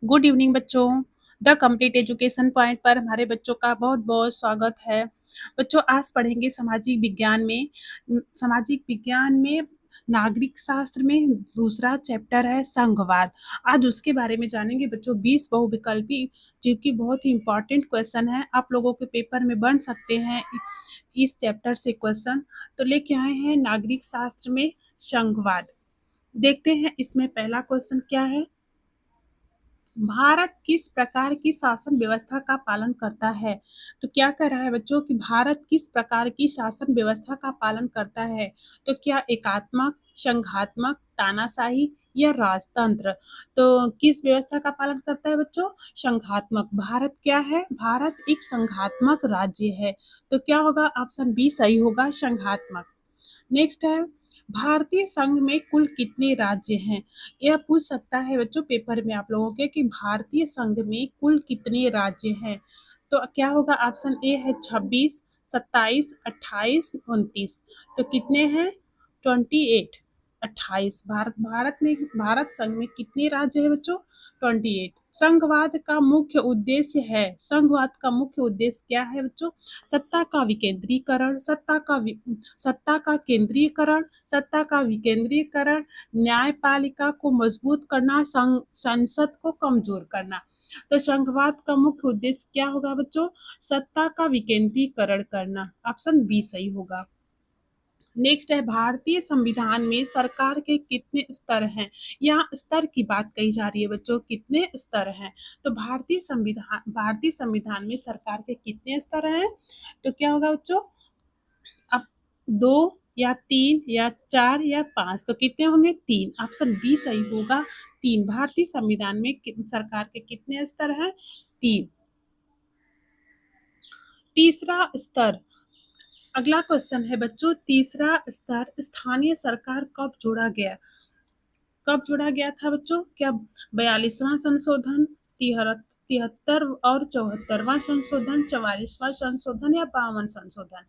Good evening बच्चों। The complete education point पर हमारे बच्चों का बहुत बहुत स्वागत है। बच्चों आज पढ़ेंगे सामाजिक विज्ञान में नागरिक शास्त्र में दूसरा चैप्टर है संघवाद। आज उसके बारे में जानेंगे बच्चों। 20 बहुविकल्पी जो कि बहुत ही इंपॉर्टेंट क्वेश्चन है, आप लोगों के पेपर में बन सकते हैं इस चैप्टर से क्वेश्चन। तो लेके आए हैं नागरिक शास्त्र में संघवाद। देखते हैं इसमें पहला क्वेश्चन क्या है। भारत किस प्रकार की शासन व्यवस्था का पालन करता है? तो क्या कह रहा है बच्चों कि भारत किस प्रकार की शासन व्यवस्था का पालन करता है? तो क्या एकात्मक, संघात्मक, तानाशाही या राजतंत्र? तो किस व्यवस्था का पालन करता है बच्चों? संघात्मक। भारत क्या है? भारत एक संघात्मक राज्य है। तो क्या होगा? ऑप्शन बी सही होगा, संघात्मक। नेक्स्ट है, भारतीय संघ में कुल कितने राज्य हैं? यह पूछ सकता है बच्चों पेपर में आप लोगों के कि भारतीय संघ में कुल कितने राज्य हैं। तो क्या होगा? ऑप्शन ए है 26, 27, 28, 29। तो कितने हैं? 28, 28। भारत संघ में कितने राज्य है बच्चों? 28। संघवाद का मुख्य उद्देश्य क्या है बच्चों? सत्ता का विकेंद्रीकरण, सत्ता का विकेंद्रीकरण, न्यायपालिका को मजबूत करना, संसद को कमजोर करना। तो संघवाद का मुख्य उद्देश्य क्या होगा बच्चों? सत्ता का विकेंद्रीकरण करना। ऑप्शन बी सही होगा। नेक्स्ट है, भारतीय संविधान में सरकार के कितने स्तर हैं? यहाँ स्तर की बात कही जा रही है बच्चों, कितने स्तर हैं? तो भारतीय संविधान में सरकार के कितने स्तर हैं? तो क्या होगा बच्चों? अब 2 या 3 या 4 या 5, तो कितने होंगे? 3। ऑप्शन बी सही होगा, 3। भारतीय संविधान में सरकार के कितने स्तर हैं? 3। तीसरा स्तर, अगला क्वेश्चन है बच्चों, तीसरा स्तर स्थानीय सरकार कब जोड़ा गया था बच्चों? क्या 42वां संशोधन, 73 और 74वां संशोधन, 44वां संशोधन या 52वां संशोधन?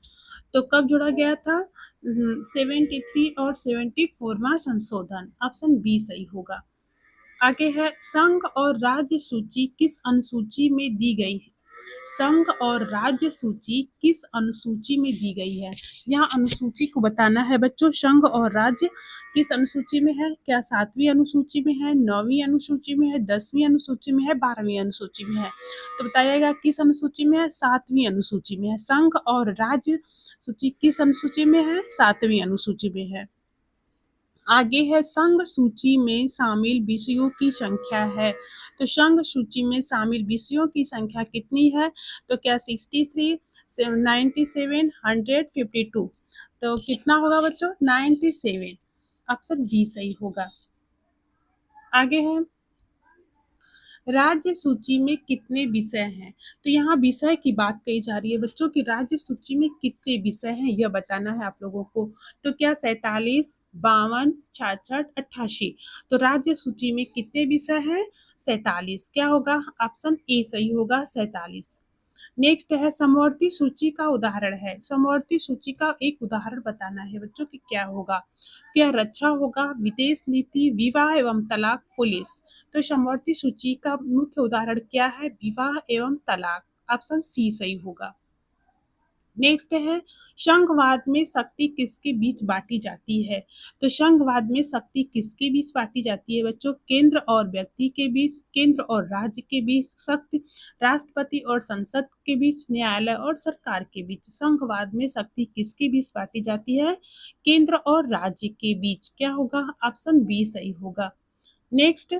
तो कब जोड़ा गया था? 73 और 74वां संशोधन। ऑप्शन बी सही होगा। आगे है, संघ और राज्य सूची किस अनुसूची में दी गई है? संघ और राज्य सूची किस अनुसूची में दी गई है? यहाँ अनुसूची को बताना है बच्चों। संघ और राज्य किस अनुसूची में है? क्या 7वीं अनुसूची में है, 9वीं अनुसूची में है, 10वीं अनुसूची में है, 12वीं अनुसूची में है? तो बताइएगा किस अनुसूची में है? 7वीं अनुसूची में है। संघ और राज्य सूची किस अनुसूची में है? 7वीं अनुसूची में है। आगे है, संघ सूची में शामिल विषयों की संख्या है। तो संघ सूची में शामिल विषयों की संख्या कितनी है? तो क्या 63, 97, 100, 52? तो कितना होगा बच्चों? 97। ऑप्शन बी सही होगा। आगे है, राज्य सूची में कितने विषय हैं? तो यहाँ विषय की बात कही जा रही है बच्चों कि राज्य सूची में कितने विषय हैं, यह बताना है आप लोगों को। तो क्या 47, 52, 66, 88? तो राज्य सूची में कितने विषय हैं? 47। क्या होगा? ऑप्शन ए सही होगा, 47। नेक्स्ट है, समवर्ती सूची का उदाहरण है। समवर्ती सूची का एक उदाहरण बताना है बच्चों कि क्या होगा। क्या रक्षा होगा, विदेश नीति, विवाह एवं तलाक, पुलिस? तो समवर्ती सूची का मुख्य उदाहरण क्या है? विवाह एवं तलाक। ऑप्शन सी सही होगा। नेक्स्ट है, संघवाद में शक्ति किसके बीच बांटी जाती है? तो संघवाद में शक्ति किसके बीच बांटी जाती है बच्चों? केंद्र और व्यक्ति के बीच, केंद्र और राज्य के बीच शक्ति, राष्ट्रपति और संसद के बीच, न्यायालय और सरकार के बीच। संघवाद में शक्ति किसके बीच बांटी जाती है? केंद्र और राज्य के बीच। क्या होगा? ऑप्शन बी सही होगा। नेक्स्ट,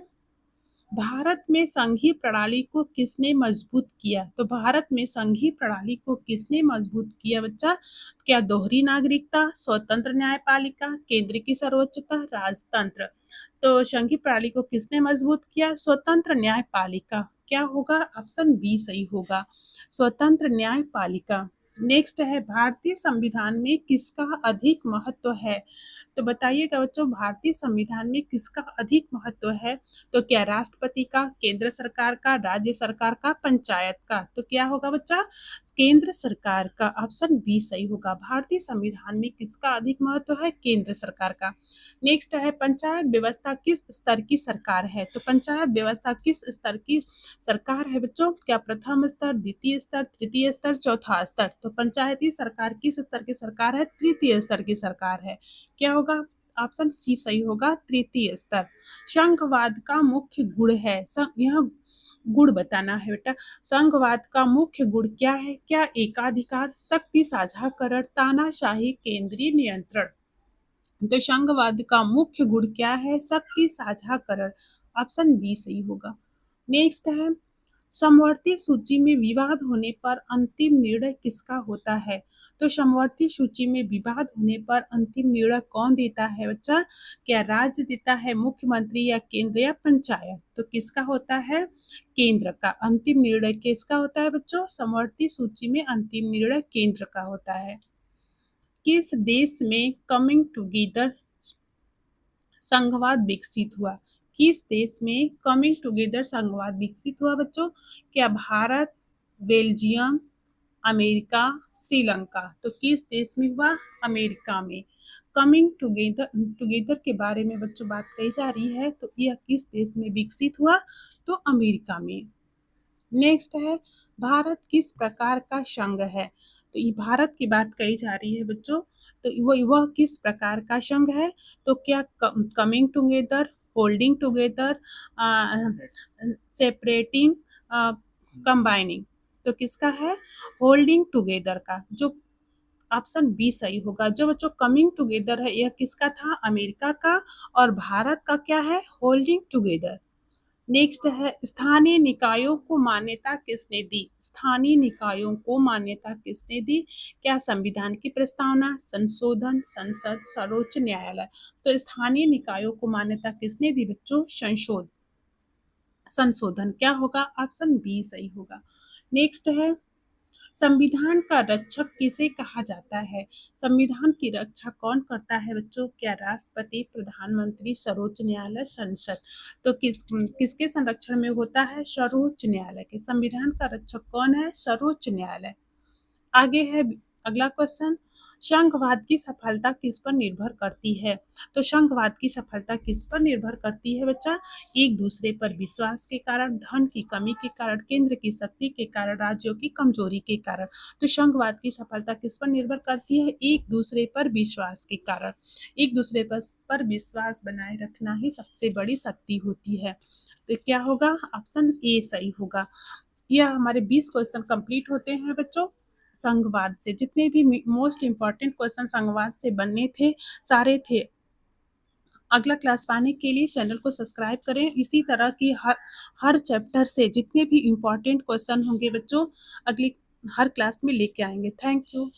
भारत में संघीय प्रणाली को किसने मजबूत किया? तो भारत में संघीय प्रणाली को किसने मजबूत किया बच्चा? क्या दोहरी नागरिकता, स्वतंत्र न्यायपालिका, केंद्र की सर्वोच्चता, राजतंत्र? तो संघीय प्रणाली को किसने मजबूत किया? स्वतंत्र न्यायपालिका। क्या होगा? ऑप्शन बी सही होगा, स्वतंत्र न्यायपालिका। नेक्स्ट है, भारतीय संविधान में किसका अधिक महत्व है? तो बताइएगा बच्चों, भारतीय संविधान में किसका अधिक महत्व है? तो क्या राष्ट्रपति का, केंद्र सरकार का, राज्य सरकार का, पंचायत का? तो क्या होगा बच्चा? केंद्र सरकार का। ऑप्शन बी सही होगा। भारतीय संविधान में किसका अधिक महत्व है? केंद्र सरकार का। नेक्स्ट है, पंचायत व्यवस्था किस स्तर की सरकार है? तो पंचायत व्यवस्था किस स्तर की सरकार है बच्चों? क्या प्रथम स्तर, द्वितीय स्तर, तृतीय स्तर, चौथा स्तर? तो पंचायती सरकार किस स्तर की सरकार है? तृतीय स्तर की सरकार है। क्या होगा? ऑप्शन सी सही होगा, तृतीय स्तर। संघवाद का मुख्य गुण है, यह गुण बताना है बेटा। संघवाद का मुख्य गुण क्या है? क्या एकाधिकार, शक्ति साझाकरण, तानाशाही, केंद्रीय नियंत्रण? तो संघवाद का मुख्य गुण क्या है? शक्ति साझाकरण। ऑप्शन बी सही होगा। नेक्स्ट है, समवर्ती सूची में विवाद होने पर अंतिम निर्णय किसका होता है? तो समवर्ती सूची में विवाद होने पर अंतिम निर्णय कौन देता है बच्चा? क्या राज्य देता है, मुख्यमंत्री, या केंद्र, या पंचायत? तो किसका होता है? केंद्र का। अंतिम निर्णय किसका होता है बच्चों? समवर्ती सूची में अंतिम निर्णय केंद्र का होता है। किस देश में कमिंग टुगेदर संघवाद विकसित हुआ? किस देश में कमिंग टुगेदर संघवाद विकसित हुआ बच्चों? क्या भारत, बेल्जियम, अमेरिका, श्रीलंका? तो किस देश में हुआ? अमेरिका में। कमिंग टुगेदर के बारे में बच्चों बात कही जा रही है, तो यह किस देश में विकसित हुआ? तो अमेरिका में। नेक्स्ट है, भारत किस प्रकार का संघ है? तो ये भारत की बात कही जा रही है बच्चों, तो वह किस प्रकार का संघ है? तो क्या coming together, holding together, separating, combining? तो किसका है? होल्डिंग टुगेदर का। जो ऑप्शन बी सही होगा। जो बच्चों कमिंग टुगेदर है, यह किसका था? अमेरिका का। और भारत का क्या है? Holding together. नेक्स्ट है, स्थानीय निकायों को मान्यता किसने दी? स्थानीय निकायों को मान्यता किसने दी? क्या संविधान की प्रस्तावना, संशोधन, संसद, सर्वोच्च न्यायालय? तो स्थानीय निकायों को मान्यता किसने दी बच्चों? संशोधन। क्या होगा? ऑप्शन बी सही होगा। नेक्स्ट है, संविधान का रक्षक किसे कहा जाता है? संविधान की रक्षा कौन करता है बच्चों? क्या राष्ट्रपति, प्रधानमंत्री, सर्वोच्च न्यायालय, संसद? तो किसके संरक्षण में होता है? सर्वोच्च न्यायालय के। संविधान का रक्षक कौन है? सर्वोच्च न्यायालय। आगे है अगला क्वेश्चन, संघवाद की सफलता किस पर निर्भर करती है? तो संघवाद की सफलता किस पर निर्भर करती है बच्चा? एक दूसरे पर विश्वास के कारण, धन की कमी के कारण, केंद्र की शक्ति के कारण, राज्यों की कमजोरी के कारण। तो संघवाद की सफलता किस पर निर्भर करती है? एक दूसरे पर विश्वास के कारण। एक दूसरे पर विश्वास बनाए रखना ही सबसे बड़ी शक्ति होती है। तो क्या होगा? ऑप्शन ए सही होगा। यह हमारे 20 क्वेश्चन कंप्लीट होते हैं बच्चों संघवाद से। जितने भी मोस्ट इम्पॉर्टेंट क्वेश्चन संघवाद से बनने थे, सारे थे। अगला क्लास पाने के लिए चैनल को सब्सक्राइब करें। इसी तरह की हर चैप्टर से जितने भी इम्पॉर्टेंट क्वेश्चन होंगे बच्चों, अगली हर क्लास में लेके आएंगे। Thank you.